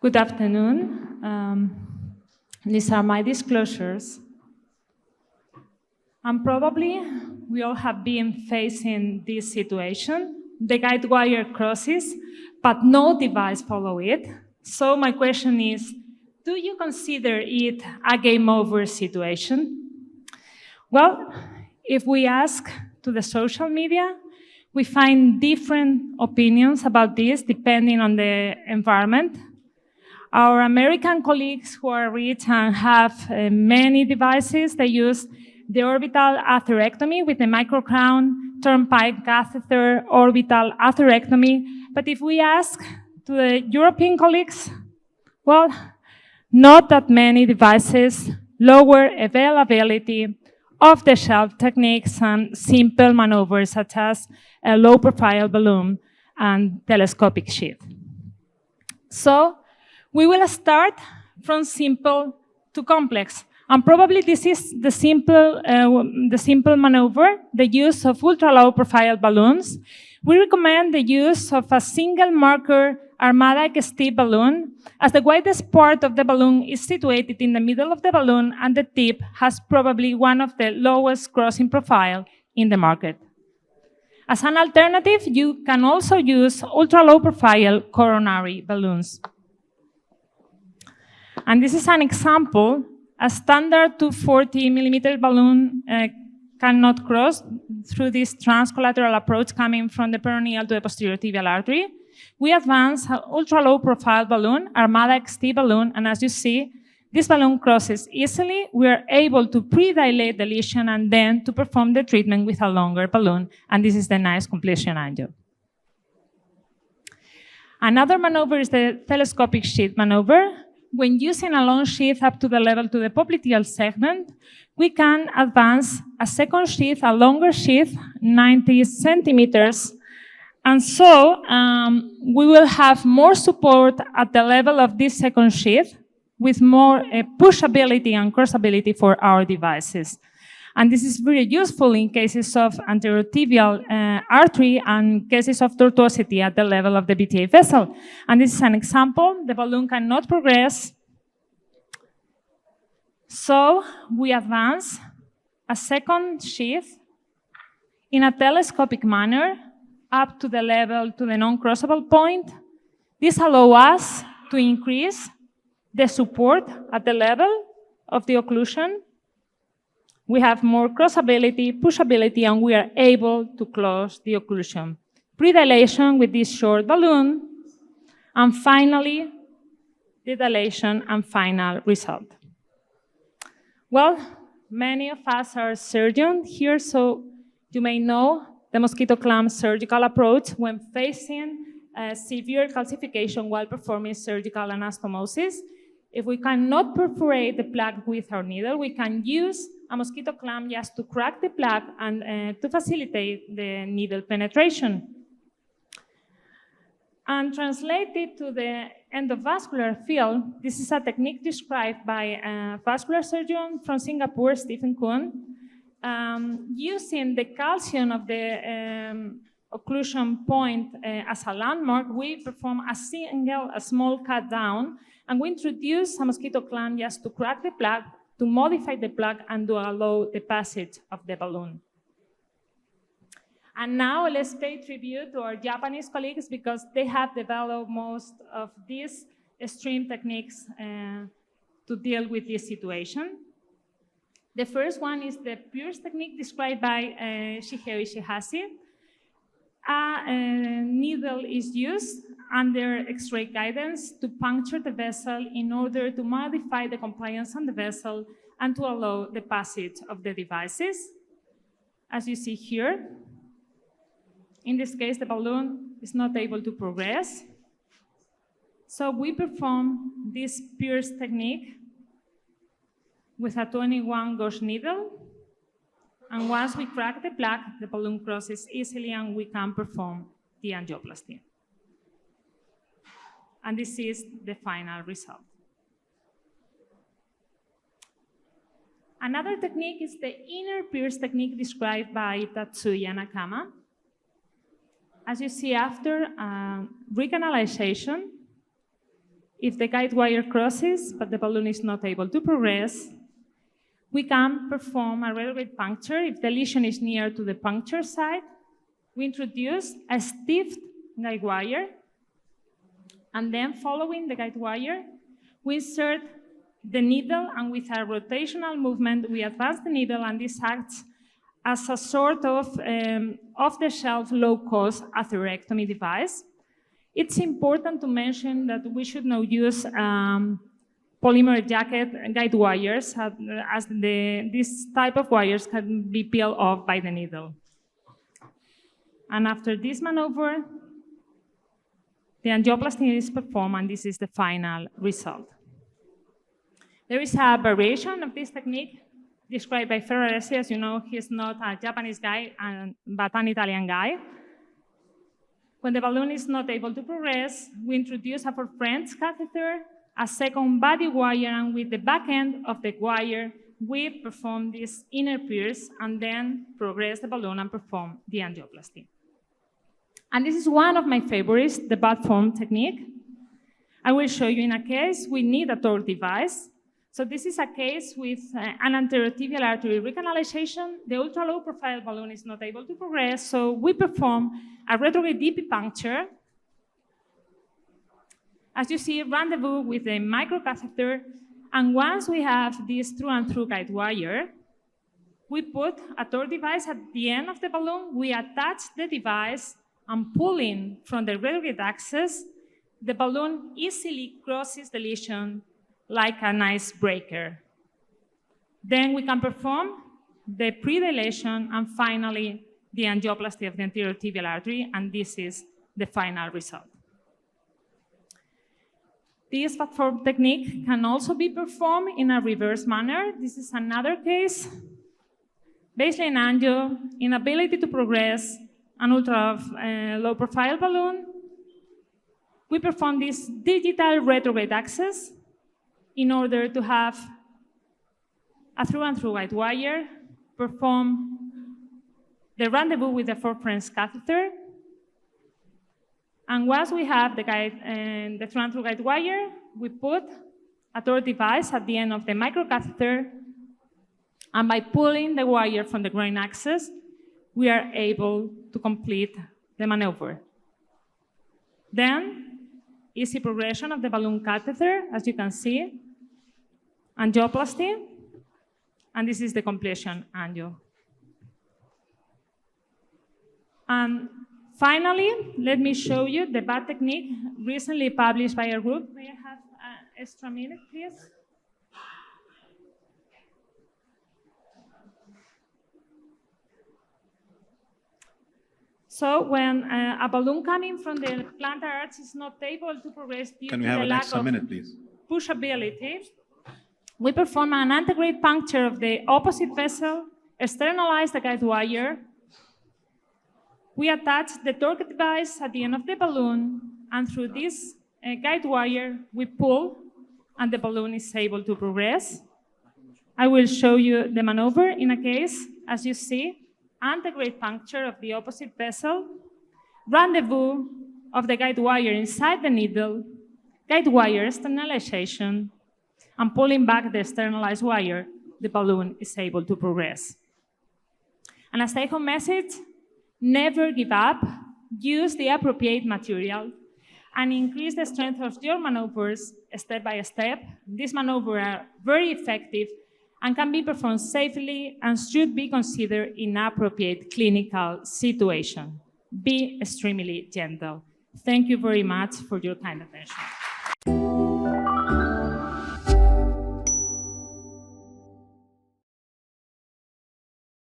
Good afternoon. These are my disclosures. And probably we all have been facing this situation. The guide wire crosses, but no device follow it. So my question is, do you consider it a game over situation? Well, if we ask to the social media, we find different opinions about this depending on the environment. Our American colleagues who are rich and have many devices, they use the orbital atherectomy with the microcrown, turnpike catheter, orbital atherectomy. But if we ask to the European colleagues, well, not that many devices, lower availability, off-the-shelf techniques, and simple maneuvers such as a low-profile balloon and telescopic sheath. So we will start from simple to complex. And probably this is the simple maneuver, the use of ultra-low profile balloons. We recommend the use of a single marker Armada XT balloon, as the widest part of the balloon is situated in the middle of the balloon and the tip has probably one of the lowest crossing profile in the market. As an alternative, you can also use ultra-low profile coronary balloons. And this is an example. A standard 240 millimeter balloon cannot cross through this transcollateral approach coming from the peroneal to the posterior tibial artery. We advance an ultra-low profile balloon, Armada XT balloon, and as you see, this balloon crosses easily. We are able to pre-dilate the lesion and then to perform the treatment with a longer balloon, and this is the nice completion angio. Another maneuver is the telescopic sheath maneuver. When using a long sheath up to the level to the popliteal segment, we can advance a second sheath, a longer sheath, 90 centimeters. And so we will have more support at the level of this second sheath with more pushability and crossability for our devices. And this is very useful in cases of anterotibial artery and cases of tortuosity at the level of the BTA vessel. And this is an example. The balloon cannot progress. So we advance a second sheath in a telescopic manner up to the level, to the non-crossable point. This allows us to increase the support at the level of the occlusion. We have more crossability, pushability, and we are able to close the occlusion. Predilation with this short balloon, and finally, the dilation and final result. Well, many of us are surgeons here, so you may know the mosquito clamp surgical approach when facing severe calcification while performing surgical anastomosis. If we cannot perforate the plaque with our needle, we can use a mosquito clamp just to crack the plaque and to facilitate the needle penetration. And translated to the endovascular field, this is a technique described by a vascular surgeon from Singapore, Stephen Kuhn. Using the calcium of the occlusion point as a landmark, we perform a small cut down, and we introduce a mosquito clamp just to crack the plaque, to modify the plaque, and to allow the passage of the balloon. And now let's pay tribute to our Japanese colleagues because they have developed most of these extreme techniques to deal with this situation. The first one is the Pierce technique described by Shigeo Ishihase. A needle is used under X-ray guidance to puncture the vessel in order to modify the compliance on the vessel and to allow the passage of the devices. As you see here, in this case, the balloon is not able to progress. So we perform this Pierce technique with a 21 gauge needle. And once we crack the plaque, the balloon crosses easily and we can perform the angioplasty. And this is the final result. Another technique is the inner Pierce technique described by Tatsuya Nakama. As you see, after recanalization, if the guide wire crosses, but the balloon is not able to progress, we can perform a retrograde puncture. If the lesion is near to the puncture site, we introduce a stiff guide wire, and then following the guide wire, we insert the needle, and with a rotational movement, we advance the needle, and this acts as a sort of off-the-shelf, low-cost atherectomy device. It's important to mention that we should not use polymer jacket guide wires, as this type of wires can be peeled off by the needle. And after this maneuver, the angioplasty is performed, and this is the final result. There is a variation of this technique described by Ferraresi. As you know, he's not a Japanese guy, but an Italian guy. When the balloon is not able to progress, we introduce a for-friends catheter, a second body wire, and with the back end of the wire, we perform this inner pierce and then progress the balloon and perform the angioplasty. And this is one of my favorites, the bad form technique. I will show you in a case we need a torque device. So this is a case with an anterior tibial artery recanalization. The ultra-low profile balloon is not able to progress, so we perform a retrograde DP puncture. As you see, rendezvous with a microcatheter, and once we have this through-and-through guide wire, we put a torque device at the end of the balloon. We attach the device, and pulling from the retrograde axis, the balloon easily crosses the lesion like an icebreaker. Then we can perform the pre-dilation and finally the angioplasty of the anterior tibial artery, and this is the final result. This platform technique can also be performed in a reverse manner. This is another case. Baseline angio, inability to progress, an ultra-low profile balloon. We perform this digital retrograde access in order to have a through-and-through guide wire, perform the rendezvous with the for-friends catheter, and once we have the through-and-through guide wire, we put a torque device at the end of the microcatheter, and by pulling the wire from the groin axis, we are able to complete the maneuver. Then, easy progression of the balloon catheter, as you can see, angioplasty, and this is the completion angio. And finally, let me show you the bad technique recently published by a group. May I have an extra minute, please? So when a balloon coming from the plantar arch is not able to progress due to the lack of... Can we have an extra minute, please? Pushability, we perform an antegrade puncture of the opposite vessel, externalize the guide wire. We attach the torque device at the end of the balloon, and through this guide wire, we pull, and the balloon is able to progress. I will show you the maneuver in a case, as you see, antegrade puncture of the opposite vessel, rendezvous of the guide wire inside the needle, guide wire externalization, and pulling back the externalized wire, the balloon is able to progress. And a take-home message, never give up, use the appropriate material, and increase the strength of your maneuvers step by step. These maneuvers are very effective and can be performed safely and should be considered in appropriate clinical situation. Be extremely gentle. Thank you very much for your kind attention.